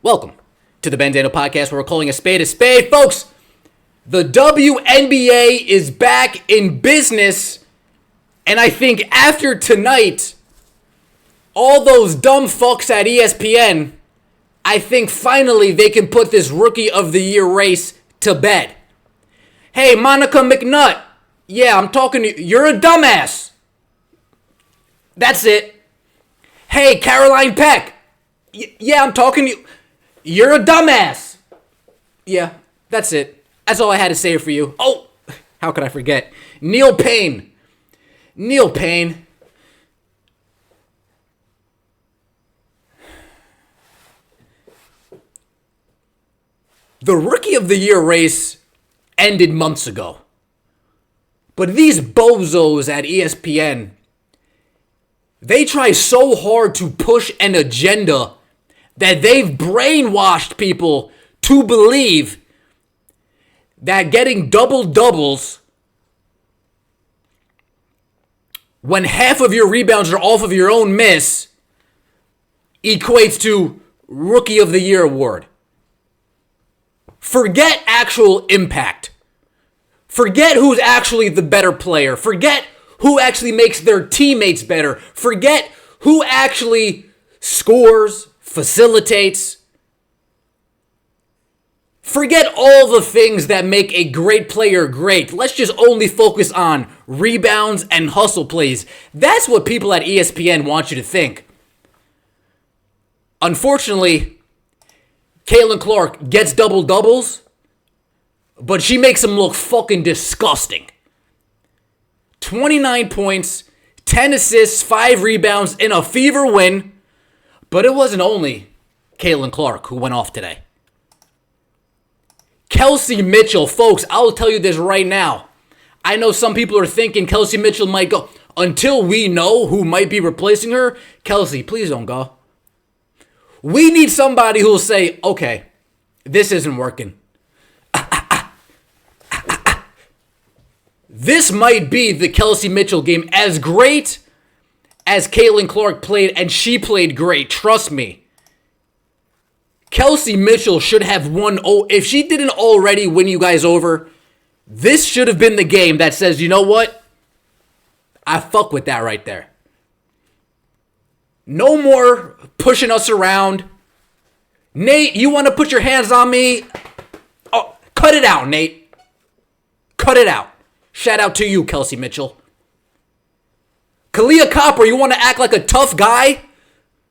Welcome to the Bandana Podcast, where we're calling a spade, folks. The WNBA is back in business, and I think after tonight, all those dumb fucks at ESPN, I think finally they can put this Rookie of the Year race to bed. Hey, Monica McNutt, yeah, I'm talking to you. You're a dumbass. That's it. Hey, Caroline Peck, yeah, I'm talking to you. You're a dumbass. Yeah, that's it. That's all I had to say for you. Oh, how could I forget? Neil Payne. Neil Payne. The Rookie of the Year race ended months ago. But these bozos at ESPN, they try so hard to push an agenda that they've brainwashed people to believe that getting double-doubles when half of your rebounds are off of your own miss equates to Rookie of the Year award. Forget actual impact. Forget who's actually the better player. Forget who actually makes their teammates better. Forget who actually scores, facilitates. Forget all the things that make a great player great. Let's just only focus on rebounds and hustle plays. That's what people at ESPN want you to think. Unfortunately, Caitlin Clark gets double-doubles, but she makes them look fucking disgusting. 29 points, 10 assists, 5 rebounds in a Fever win. But it wasn't only Caitlin Clark who went off today. Kelsey Mitchell, folks, I'll tell you this right now. I know some people are thinking Kelsey Mitchell might go. Until we know who might be replacing her, Kelsey, please don't go. We need somebody who will say, okay, this isn't working. This might be the Kelsey Mitchell game. As great as Caitlin Clark played, and she played great, trust me. Kelsey Mitchell should have won. If she didn't already win you guys over, this should have been the game that says, you know what? I fuck with that right there. No more pushing us around. Nate, you want to put your hands on me? Oh, cut it out, Nate. Cut it out. Shout out to you, Kelsey Mitchell. Kalia Copper, you want to act like a tough guy?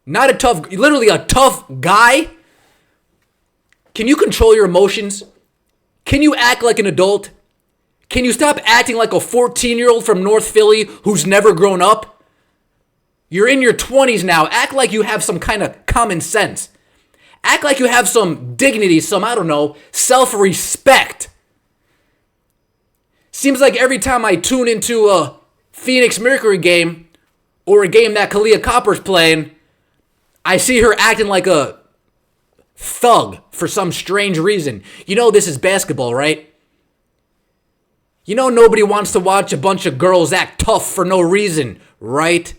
Not a tough, literally a tough guy? Can you control your emotions? Can you act like an adult? Can you stop acting like a 14-year-old from North Philly who's never grown up? You're in your 20s now. Act like you have some kind of common sense. Act like you have some dignity, some, I don't know, self-respect. Seems like every time I tune into a Phoenix Mercury game or a game that Kalia Copper's playing, I see her acting like a thug for some strange reason. You know this is basketball, right? You know nobody wants to watch a bunch of girls act tough for no reason, right?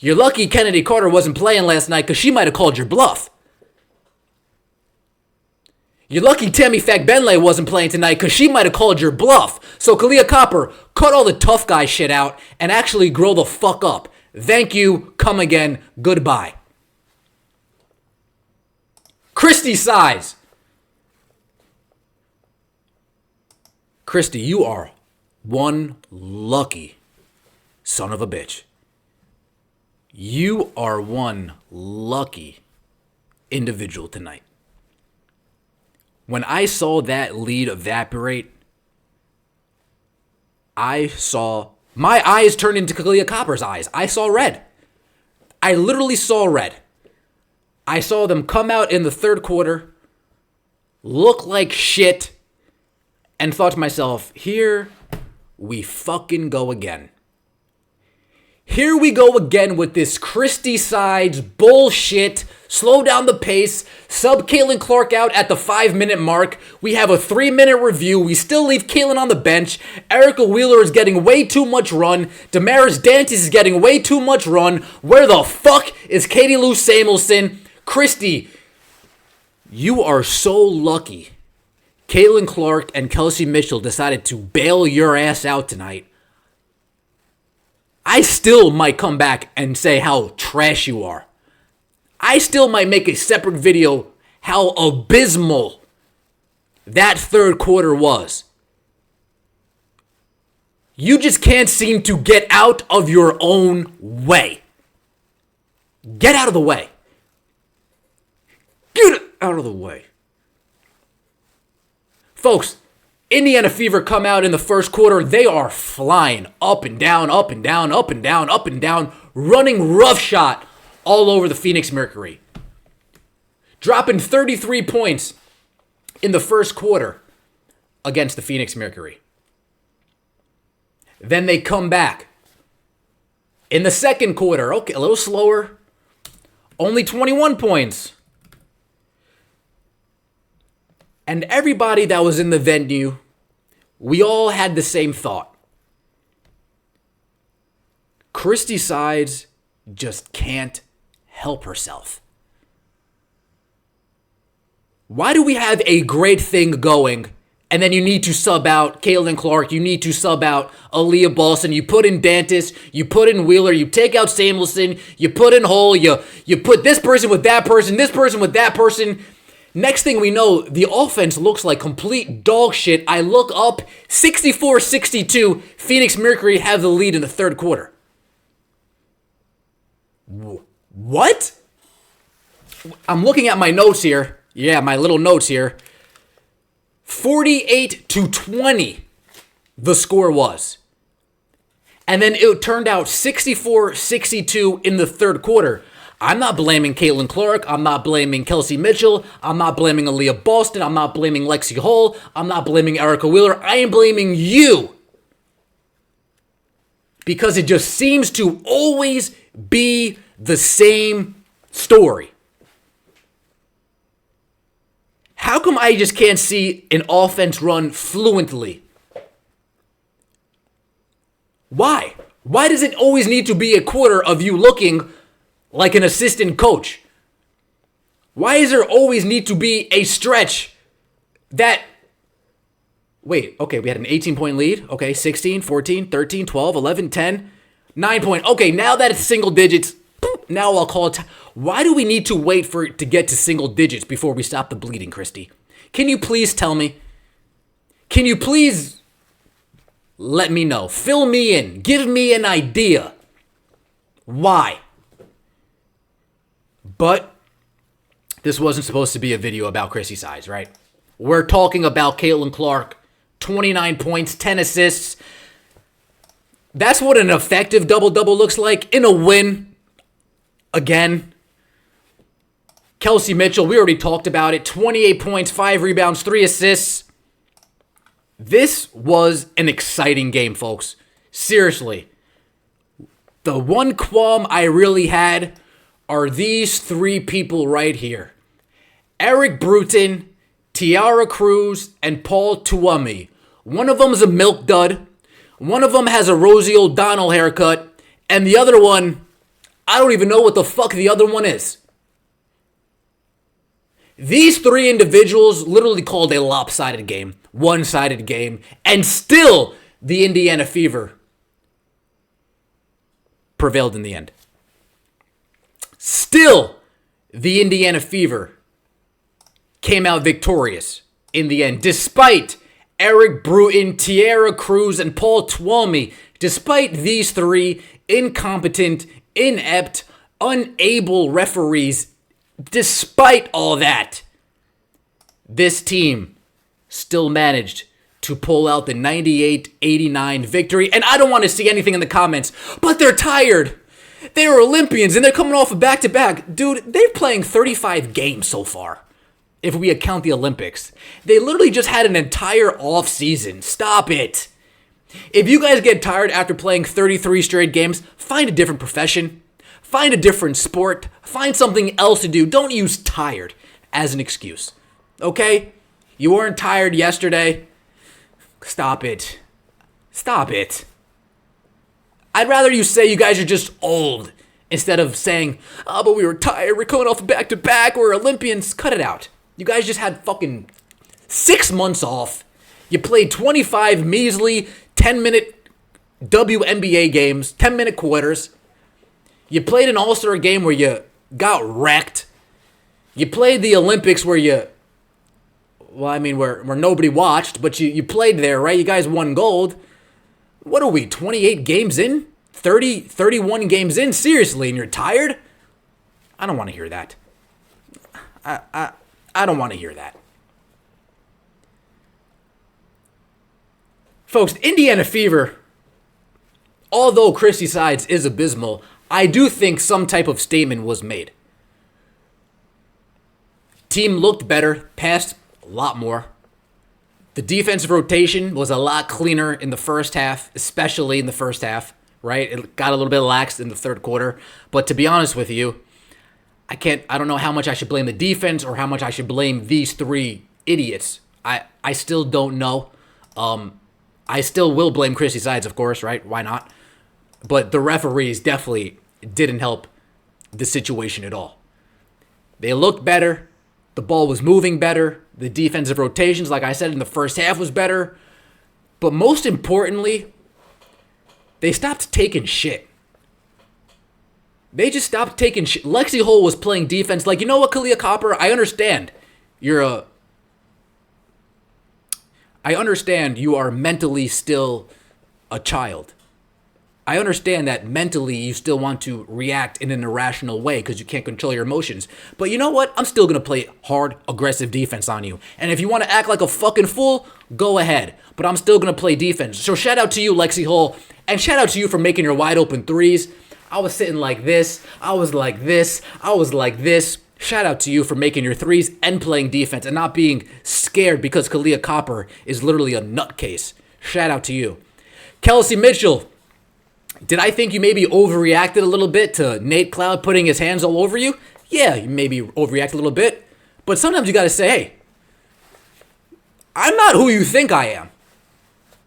You're lucky Kennedy Carter wasn't playing last night because she might have called your bluff. You're lucky Tammy Fagbenle wasn't playing tonight because she might have called your bluff. So Kalia Copper, cut all the tough guy shit out and actually grow the fuck up. Thank you, come again, goodbye. Christie size. Christie, you are one lucky son of a bitch. You are one lucky individual tonight. When I saw that lead evaporate, my eyes turned into Kalia Copper's eyes. I saw red. I literally saw red. I saw them come out in the third quarter, look like shit, and thought to myself, here we fucking go again. Here we go again with this Christie sides bullshit. Slow down the pace. Sub Caitlin Clark out at the 5-minute mark. We have a 3-minute review. We still leave Caitlin on the bench. Erica Wheeler is getting way too much run. Damaris Dantes is getting way too much run. Where the fuck is Katie Lou Samuelson? Christie, You are so lucky Caitlin Clark and Kelsey Mitchell decided to bail your ass out tonight. I still might come back and say how trash you are. I still might make a separate video how abysmal that third quarter was. You just can't seem to get out of your own way. Get out of the way. Get out of the way. Folks, Indiana Fever come out in the first quarter. They are flying up and down, up and down, up and down, up and down, running roughshod all over the Phoenix Mercury. Dropping 33 points in the first quarter against the Phoenix Mercury. Then they come back. In the second quarter, okay, a little slower. Only 21 points. And everybody that was in the venue, we all had the same thought. Christie Sides just can't help herself. Why do we have a great thing going, and then you need to sub out Caitlin Clark, you need to sub out Aaliyah Boston, you put in Dantis, you put in Wheeler, you take out Samuelson, you put in Hull, you put this person with that person with that person. Next thing we know, the offense looks like complete dog shit. I look up, 64-62, Phoenix Mercury have the lead in the third quarter. What? I'm looking at my notes here. Yeah, my little notes here. 48-20, the score was. And then it turned out 64-62 in the third quarter. I'm not blaming Caitlin Clark. I'm not blaming Kelsey Mitchell. I'm not blaming Aaliyah Boston. I'm not blaming Lexi Hull. I'm not blaming Erica Wheeler. I am blaming you. Because it just seems to always be the same story. How come I just can't see an offense run fluently? Why? Why does it always need to be a quarter of you looking like an assistant coach? Why does there always need to be a stretch that... Wait, okay, we had an 18-point lead. Okay, 16, 14, 13, 12, 11, 10, 9 point. Okay, now that it's single digits, now I'll call it... Why do we need to wait for it to get to single digits before we stop the bleeding, Christie? Can you please tell me? Can you please let me know? Fill me in. Give me an idea. Why? But this wasn't supposed to be a video about Christie Sides, right? We're talking about Caitlin Clark, 29 points, 10 assists. That's what an effective double-double looks like in a win. Again. Kelsey Mitchell, we already talked about it. 28 points, 5 rebounds, 3 assists. This was an exciting game, folks. Seriously. The one qualm I really had are these 3 people right here. Eric Bruton, Tiara Cruz, and Paul Tuomi. One of them is a milk dud. One of them has a Rosie O'Donnell haircut. And the other one, I don't even know what the fuck the other one is. These 3 individuals literally called a lopsided game, one-sided game, and still the Indiana Fever prevailed in the end. Still, the Indiana Fever came out victorious in the end, despite Eric Bruton, Tiara Cruz, and Paul Tuomi. Despite these 3 incompetent, inept, unable referees, despite all that, this team still managed to pull out the 98-89 victory. And I don't want to see anything in the comments, but they're tired. They were Olympians, and they're coming off a back-to-back. Dude, they're playing 35 games so far, if we account the Olympics. They literally just had an entire off-season. Stop it. If you guys get tired after playing 33 straight games, find a different profession. Find a different sport. Find something else to do. Don't use tired as an excuse. Okay? You weren't tired yesterday. Stop it. Stop it. I'd rather you say you guys are just old instead of saying, oh, but we were tired. We're coming off back-to-back. We're Olympians. Cut it out. You guys just had fucking 6 months off. You played 25 measly 10-minute WNBA games, 10-minute quarters. You played an All-Star game where you got wrecked. You played the Olympics where where nobody watched, but you played there, right? You guys won gold. What are we, 28 games in? 31 games in? Seriously, and you're tired? I don't want to hear that. I don't want to hear that. Folks, Indiana Fever, although Christie sides is abysmal, I do think some type of statement was made. Team looked better, passed a lot more. The defensive rotation was a lot cleaner in the first half, especially in the first half, right? It got a little bit lax in the third quarter. But to be honest with you, I don't know how much I should blame the defense or how much I should blame these three idiots. I still don't know. I still will blame Christie sides, of course, right? Why not? But the referees definitely didn't help the situation at all. They looked better. The ball was moving better. The defensive rotations, like I said, in the first half was better. But most importantly, they stopped taking shit. They just stopped taking shit. Lexi Hull was playing defense like, you know what, Kalia Copper? I understand I understand you are mentally still a child. I understand that mentally you still want to react in an irrational way because you can't control your emotions. But you know what? I'm still going to play hard, aggressive defense on you. And if you want to act like a fucking fool, go ahead. But I'm still going to play defense. So shout out to you, Lexi Hull. And shout out to you for making your wide open threes. I was sitting like this. I was like this. I was like this. Shout out to you for making your threes and playing defense and not being scared because Kalia Copper is literally a nutcase. Shout out to you. Kelsey Mitchell. Did I think you maybe overreacted a little bit to Nate Cloud putting his hands all over you? Yeah, you maybe overreacted a little bit. But sometimes you got to say, hey, I'm not who you think I am.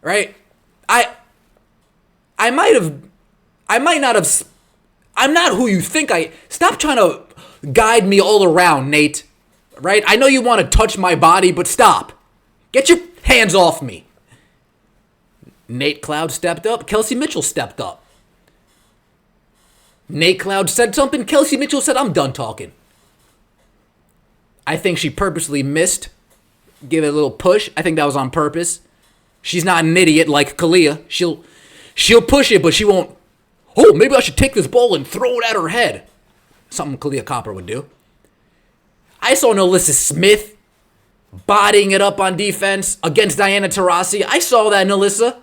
Right? I'm not who you think Stop trying to guide me all around, Nate. Right? I know you want to touch my body, but stop. Get your hands off me. Nate Cloud stepped up. Kelsey Mitchell stepped up. Nate Cloud said something. Kelsey Mitchell said, I'm done talking. I think she purposely missed. Give it a little push. I think that was on purpose. She's not an idiot like Kalia. She'll push it, but she won't. Oh, maybe I should take this ball and throw it at her head. Something Kalia Copper would do. I saw Nalissa Smith bodying it up on defense against Diana Taurasi. I saw that, Nalissa.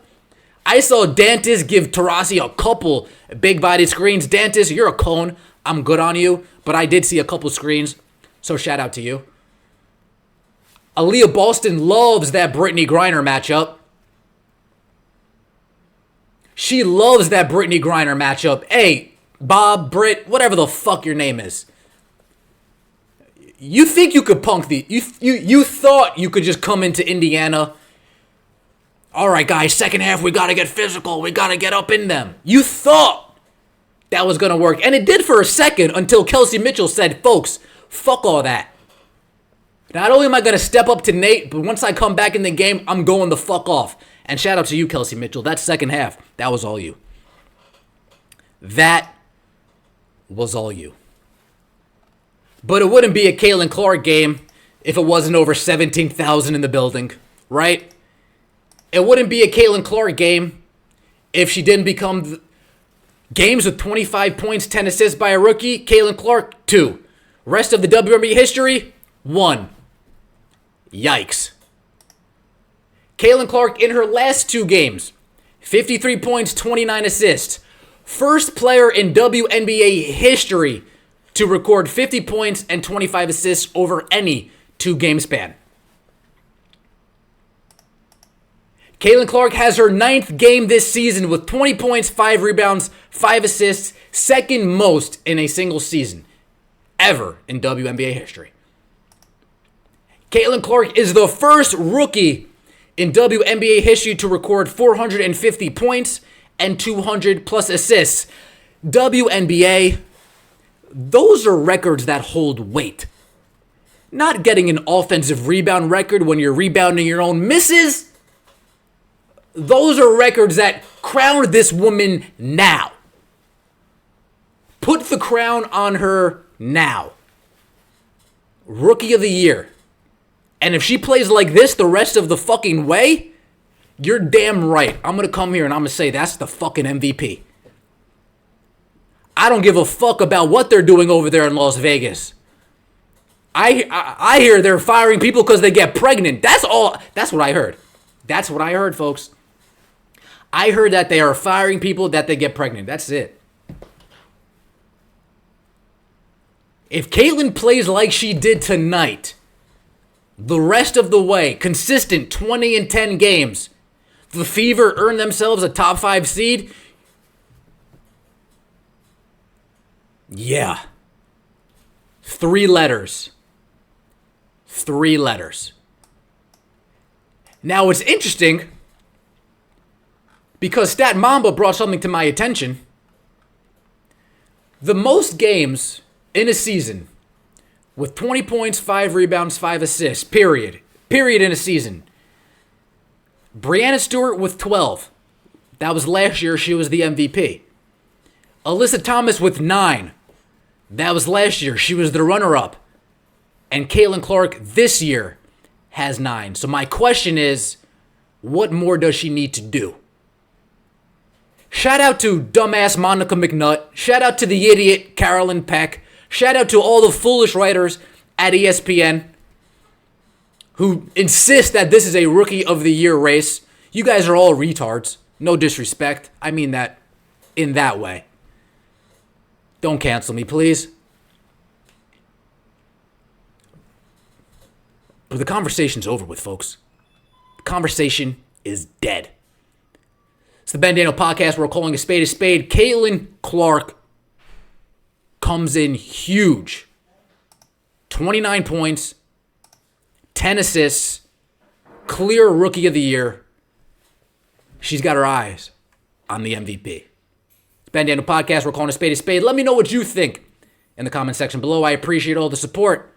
I saw Dantas give Taurasi a couple big body screens. Dantas, you're a cone. I'm good on you. But I did see a couple screens. So shout out to you. Aaliyah Boston loves that Brittany Griner matchup. She loves that Brittany Griner matchup. Hey, Bob, Britt, whatever the fuck your name is. You think you could punk the... You thought you could just come into Indiana... All right, guys, second half, we got to get physical. We got to get up in them. You thought that was going to work. And it did for a second until Kelsey Mitchell said, folks, fuck all that. Not only am I going to step up to Nate, but once I come back in the game, I'm going the fuck off. And shout out to you, Kelsey Mitchell. That second half, that was all you. That was all you. But it wouldn't be a Caitlin Clark game if it wasn't over 17,000 in the building, right? It wouldn't be a Caitlin Clark game if she didn't become games with 25 points, 10 assists by a rookie. Caitlin Clark, 2. Rest of the WNBA history, 1. Yikes. Caitlin Clark in her last 2 games, 53 points, 29 assists. First player in WNBA history to record 50 points and 25 assists over any 2-game span. Caitlin Clark has her 9th game this season with 20 points, 5 rebounds, 5 assists, second most in a single season ever in WNBA history. Caitlin Clark is the first rookie in WNBA history to record 450 points and 200 plus assists. WNBA, those are records that hold weight. not getting an offensive rebound record when you're rebounding your own misses. Those are records that crown this woman now. Put the crown on her now. Rookie of the year. And if she plays like this the rest of the fucking way, you're damn right. I'm going to come here and I'm going to say that's the fucking MVP. I don't give a fuck about what they're doing over there in Las Vegas. I hear they're firing people because they get pregnant. That's all. That's what I heard. That's what I heard, folks. I heard that they are firing people that they get pregnant. That's it. If Caitlyn plays like she did tonight, the rest of the way, consistent 20-10 games, the Fever earn themselves a top 5 seed. Yeah. 3 letters. 3 letters. Now, it's interesting because Stat Mamba brought something to my attention. The most games in a season with 20 points, 5 rebounds, 5 assists, period in a season. Breanna Stewart with 12. That was last year. She was the MVP. Alyssa Thomas with 9. That was last year. She was the runner-up. And Caitlin Clark this year has 9. So my question is, what more does she need to do? Shout out to dumbass Monica McNutt. Shout out to the idiot Carolyn Peck. Shout out to all the foolish writers at ESPN who insist that this is a Rookie of the Year race. You guys are all retards. No disrespect. I mean that in that way. Don't cancel me, please. But the conversation's over with, folks. The conversation is dead. It's the Ben Daniel podcast where we're calling a spade a spade. Caitlin Clark comes in huge. 29 points, 10 assists, clear Rookie of the Year. She's got her eyes on the MVP. It's Ben Daniel podcast. We're calling a spade a spade. Let me know what you think in the comment section below. I appreciate all the support.